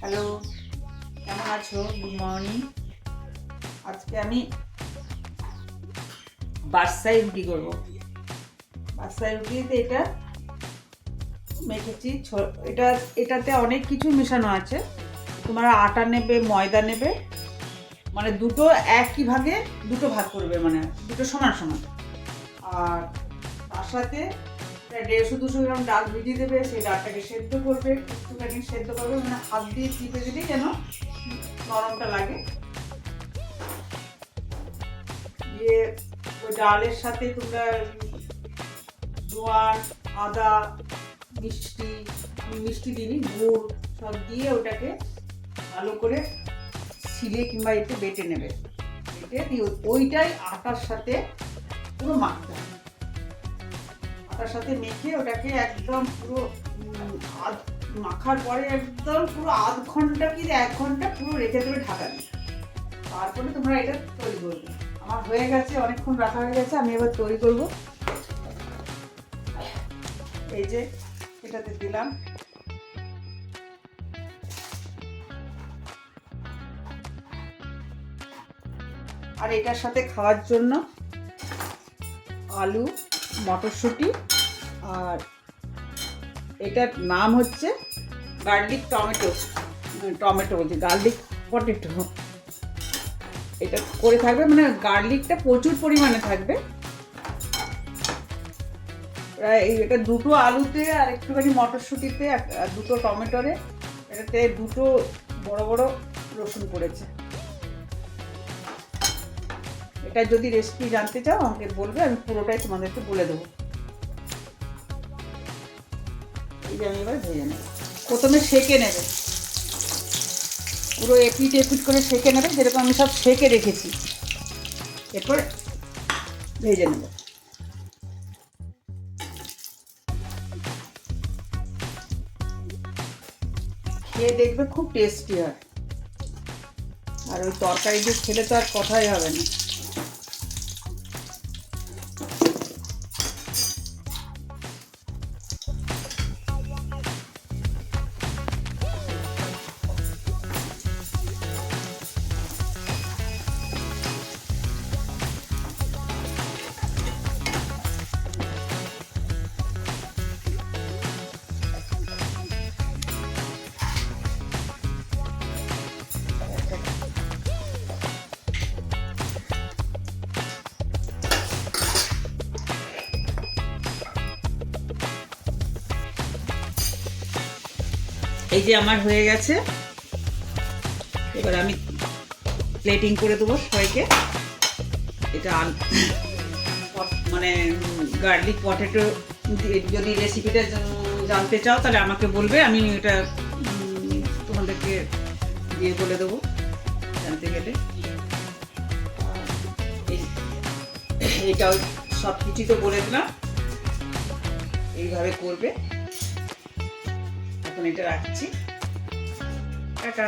Hello, কেমন আছো? Good morning. আজকে আমি বাসাই রুটি করবো। বাসাই রুটিতে এটা মেখেছি। এটাতে অনেক কিছু মেশানো আছে। তোমরা আটা নেবে, ময়দা নেবে, মানে দুটো একই ভাগে দুটো ভাগ করবে, মানে দুটো সমান সমান। আর তার সাথে 150-200 গ্রাম ডাল ভিজিয়ে দেবে। সেই ডালটাকে সেদ্ধ করবে, একটুখানি সেদ্ধ করবে, মানে হাত দিয়ে টিপে দিলেই যেন নরমটা লাগে। দিয়ে ওই ডালের সাথে তোমরা জোয়ান, আদা, মিষ্টি, আমি মিষ্টি দিই, গুড় সব দিয়ে ওটাকে ভালো করে ছিলে কিংবা এতে বেটে নেবে। বেটে দিয়ে ওইটাই আটার সাথে পুরো মাখতে হবে। আটার সাথে মেখে ওটাকে একদম পুরো মাখার পরে একদম পুরো আধ ঘন্টা কি 1 ঘন্টা পুরো রেখে দেবে ঢাকা দিয়ে। তারপরে তোমরা এটা তৈরি করবে। আমার হয়ে গেছে, অনেকক্ষণ রাখা হয়ে গেছে। আমি এবার তৈরি করব। এই যে এটাতে দিলাম আর এটার সাথে খাওয়ার জন্য আলু, মটরশুঁটি, আর এটার নাম হচ্ছে গার্লিক টমেটো বলছি, গার্লিক পটেটো। এটা করে থাকবে, মানে গার্লিকটা প্রচুর পরিমাণে থাকবে। প্রায় এটা দুটো আলুতে আর একটুখানি মটরশুঁটিতে আর দুটো টমেটোরে, এটাতে দুটো বড় বড় রসুন পড়েছে। এটা যদি রেসিপি জানতে চাও আমাকে বলবে, আমি পুরোটাই তোমাদেরকে বলে দেবো। এই যে আমি এবার ভেজে নেব। প্রথমে সেঁকে নেবে, পুরো এপিট করে সেঁকে নেবে, যেরকম আমি সব সেঁকে রেখেছি। এরপর ভেজে নেব। খেয়ে দেখবে খুব টেস্টি হয়। আর ওই তরকারি দিয়ে খেলে তো আর কথাই হবে না। এই যে আমার হয়ে গেছে। এবার আমি প্লেটিং করে দেবো সবাইকে। এটা মানে গার্লিক পটেটো, যদি রেসিপিটা জানতে চাও তাহলে আমাকে বলবে, আমি এটা তোমাদেরকে দিয়ে বলে দেবো জানতে গেলে। এইটাও সব কিছু তো বলে দিলাম, এইভাবে করবে। এখন এটা রাখছি, টাটা।